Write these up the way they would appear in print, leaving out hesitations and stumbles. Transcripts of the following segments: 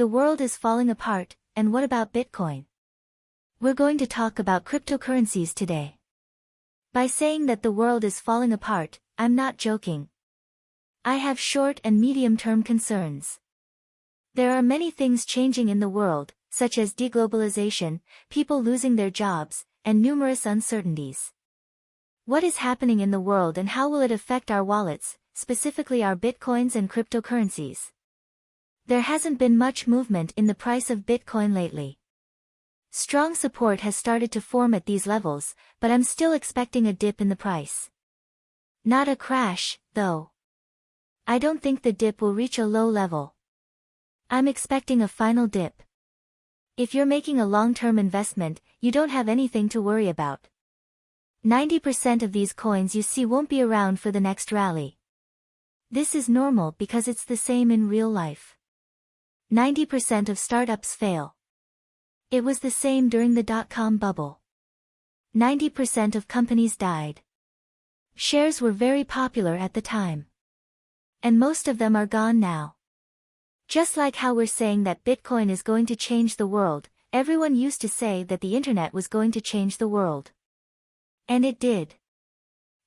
The world is falling apart, and what about Bitcoin? We're going to talk about cryptocurrencies today. By saying that the world is falling apart, I'm not joking. I have short and medium-term concerns. There are many things changing in the world, such as deglobalization, people losing their jobs, and numerous uncertainties. What is happening in the world and how will it affect our wallets, specifically our bitcoins and cryptocurrencies? There hasn't been much movement in the price of Bitcoin lately. Strong support has started to form at these levels, but I'm still expecting a dip in the price. Not a crash, though. I don't think the dip will reach a low level. I'm expecting a final dip. If you're making a long-term investment, you don't have anything to worry about. 90% of these coins you see won't be around for the next rally. This is normal because it's the same in real life. 90% of startups fail. It was the same during the dot-com bubble. 90% of companies died. Shares were very popular at the time. And most of them are gone now. Just like how we're saying that Bitcoin is going to change the world, everyone used to say that the internet was going to change the world. And it did.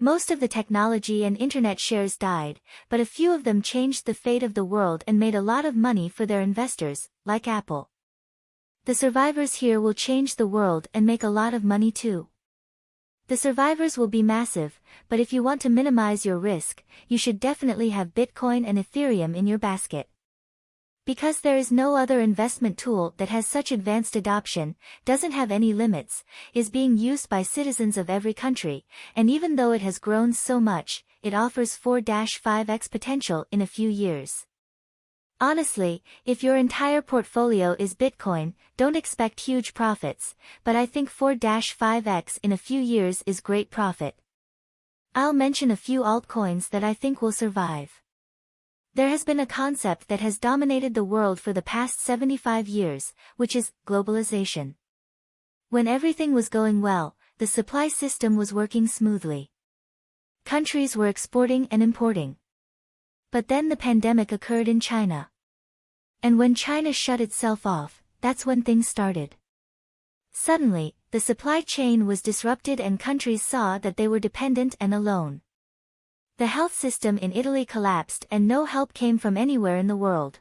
Most of the technology and internet shares died, but a few of them changed the fate of the world and made a lot of money for their investors, like Apple. The survivors here will change the world and make a lot of money too. The survivors will be massive, but if you want to minimize your risk, you should definitely have Bitcoin and Ethereum in your basket. Because there is no other investment tool that has such advanced adoption, doesn't have any limits, is being used by citizens of every country, and even though it has grown so much, it offers 4-5x potential in a few years. Honestly, if your entire portfolio is Bitcoin, don't expect huge profits, but I think 4-5x in a few years is great profit. I'll mention a few altcoins that I think will survive. There has been a concept that has dominated the world for the past 75 years, which is globalization. When everything was going well, the supply system was working smoothly. Countries were exporting and importing. But then the pandemic occurred in China. And when China shut itself off, that's when things started. Suddenly, the supply chain was disrupted and countries saw that they were dependent and alone. The health system in Italy collapsed and no help came from anywhere in the world.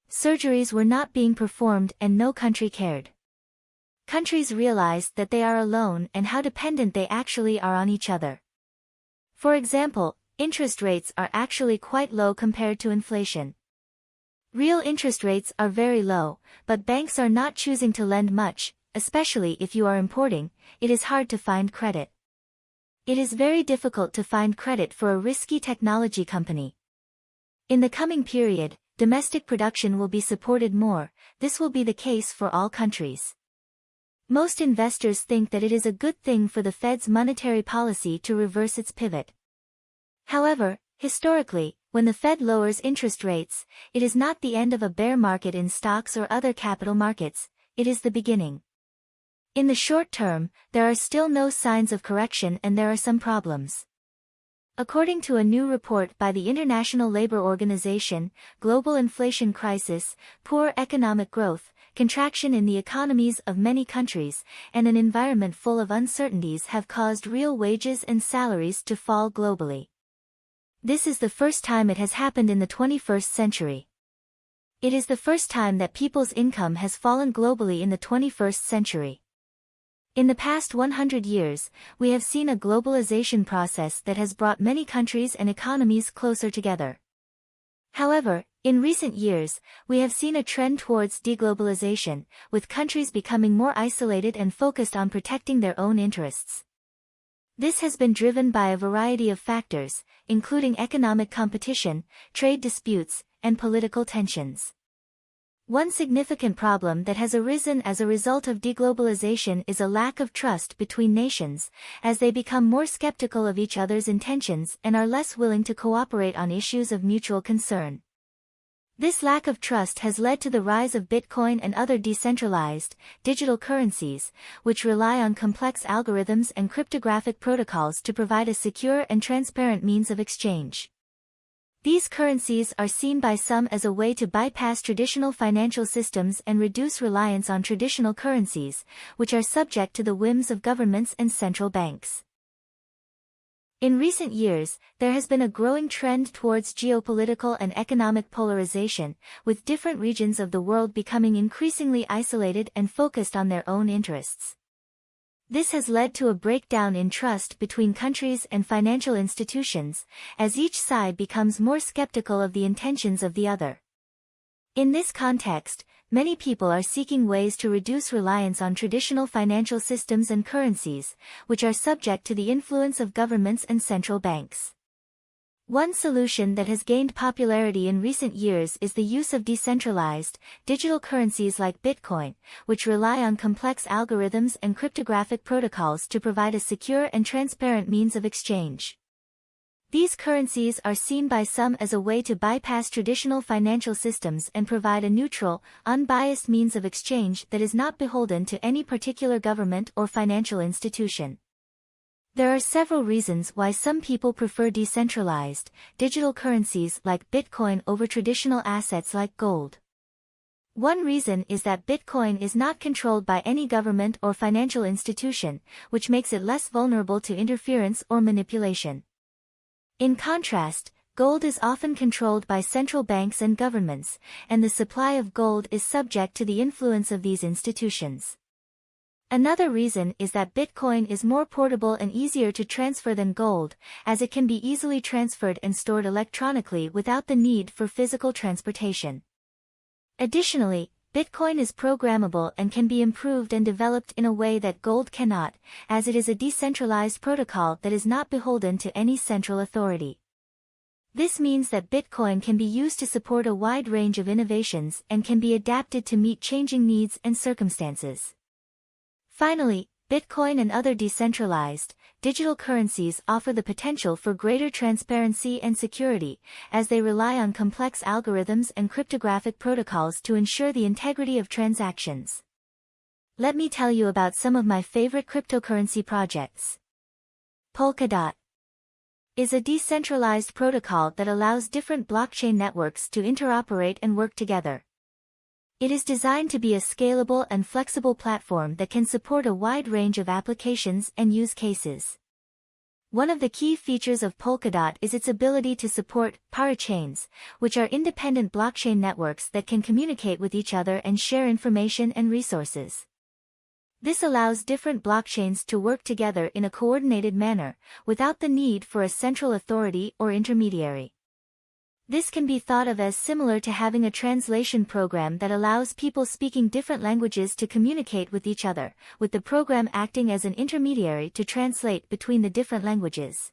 Surgeries were not being performed and no country cared. Countries realized that they are alone and how dependent they actually are on each other. For example, interest rates are actually quite low compared to inflation. Real interest rates are very low, but banks are not choosing to lend much, especially if you are importing. It is hard to find credit. It is very difficult to find credit for a risky technology company. In the coming period, domestic production will be supported more. This will be the case for all countries. Most investors think that it is a good thing for the Fed's monetary policy to reverse its pivot. However, historically, when the Fed lowers interest rates, it is not the end of a bear market in stocks or other capital markets, it is the beginning. In the short term, there are still no signs of correction and there are some problems. According to a new report by the International Labour Organization, global inflation crisis, poor economic growth, contraction in the economies of many countries, and an environment full of uncertainties have caused real wages and salaries to fall globally. This is the first time it has happened in the 21st century. It is the first time that people's income has fallen globally in the 21st century. In the past 100 years, we have seen a globalization process that has brought many countries and economies closer together. However, in recent years, we have seen a trend towards deglobalization, with countries becoming more isolated and focused on protecting their own interests. This has been driven by a variety of factors, including economic competition, trade disputes, and political tensions. One significant problem that has arisen as a result of deglobalization is a lack of trust between nations, as they become more skeptical of each other's intentions and are less willing to cooperate on issues of mutual concern. This lack of trust has led to the rise of Bitcoin and other decentralized, digital currencies, which rely on complex algorithms and cryptographic protocols to provide a secure and transparent means of exchange. These currencies are seen by some as a way to bypass traditional financial systems and reduce reliance on traditional currencies, which are subject to the whims of governments and central banks. In recent years, there has been a growing trend towards geopolitical and economic polarization, with different regions of the world becoming increasingly isolated and focused on their own interests. This has led to a breakdown in trust between countries and financial institutions, as each side becomes more skeptical of the intentions of the other. In this context, many people are seeking ways to reduce reliance on traditional financial systems and currencies, which are subject to the influence of governments and central banks. One solution that has gained popularity in recent years is the use of decentralized, digital currencies like Bitcoin, which rely on complex algorithms and cryptographic protocols to provide a secure and transparent means of exchange. These currencies are seen by some as a way to bypass traditional financial systems and provide a neutral, unbiased means of exchange that is not beholden to any particular government or financial institution. There are several reasons why some people prefer decentralized, digital currencies like Bitcoin over traditional assets like gold. One reason is that Bitcoin is not controlled by any government or financial institution, which makes it less vulnerable to interference or manipulation. In contrast, gold is often controlled by central banks and governments, and the supply of gold is subject to the influence of these institutions. Another reason is that Bitcoin is more portable and easier to transfer than gold, as it can be easily transferred and stored electronically without the need for physical transportation. Additionally, Bitcoin is programmable and can be improved and developed in a way that gold cannot, as it is a decentralized protocol that is not beholden to any central authority. This means that Bitcoin can be used to support a wide range of innovations and can be adapted to meet changing needs and circumstances. Finally, Bitcoin and other decentralized, digital currencies offer the potential for greater transparency and security, as they rely on complex algorithms and cryptographic protocols to ensure the integrity of transactions. Let me tell you about some of my favorite cryptocurrency projects. Polkadot is a decentralized protocol that allows different blockchain networks to interoperate and work together. It is designed to be a scalable and flexible platform that can support a wide range of applications and use cases. One of the key features of Polkadot is its ability to support parachains, which are independent blockchain networks that can communicate with each other and share information and resources. This allows different blockchains to work together in a coordinated manner, without the need for a central authority or intermediary. This can be thought of as similar to having a translation program that allows people speaking different languages to communicate with each other, with the program acting as an intermediary to translate between the different languages.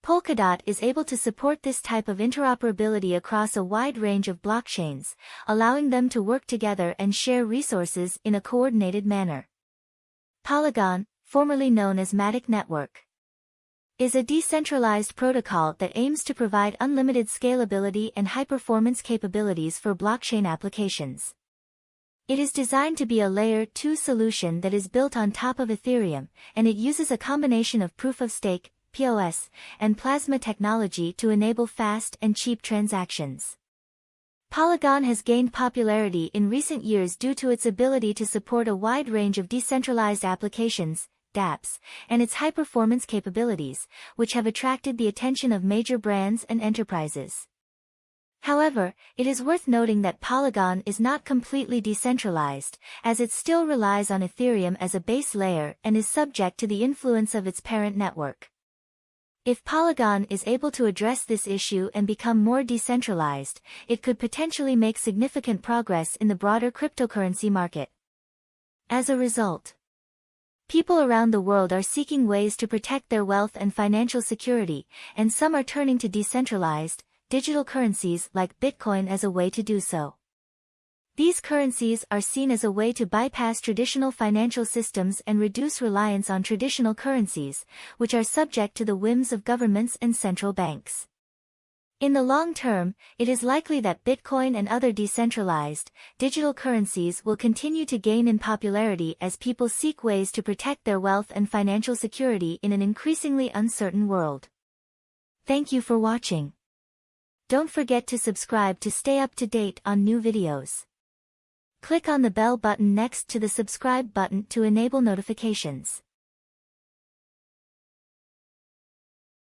Polkadot is able to support this type of interoperability across a wide range of blockchains, allowing them to work together and share resources in a coordinated manner. Polygon, formerly known as Matic Network, is a decentralized protocol that aims to provide unlimited scalability and high-performance capabilities for blockchain applications. It is designed to be a Layer 2 solution that is built on top of Ethereum, and it uses a combination of proof-of-stake, POS, and plasma technology to enable fast and cheap transactions. Polygon has gained popularity in recent years due to its ability to support a wide range of decentralized applications, dApps, and its high-performance capabilities, which have attracted the attention of major brands and enterprises. However, it is worth noting that Polygon is not completely decentralized, as it still relies on Ethereum as a base layer and is subject to the influence of its parent network. If Polygon is able to address this issue and become more decentralized, it could potentially make significant progress in the broader cryptocurrency market. As a result, people around the world are seeking ways to protect their wealth and financial security, and some are turning to decentralized, digital currencies like Bitcoin as a way to do so. These currencies are seen as a way to bypass traditional financial systems and reduce reliance on traditional currencies, which are subject to the whims of governments and central banks. In the long term, it is likely that Bitcoin and other decentralized, digital currencies will continue to gain in popularity as people seek ways to protect their wealth and financial security in an increasingly uncertain world. Thank you for watching. Don't forget to subscribe to stay up to date on new videos. Click on the bell button next to the subscribe button to enable notifications.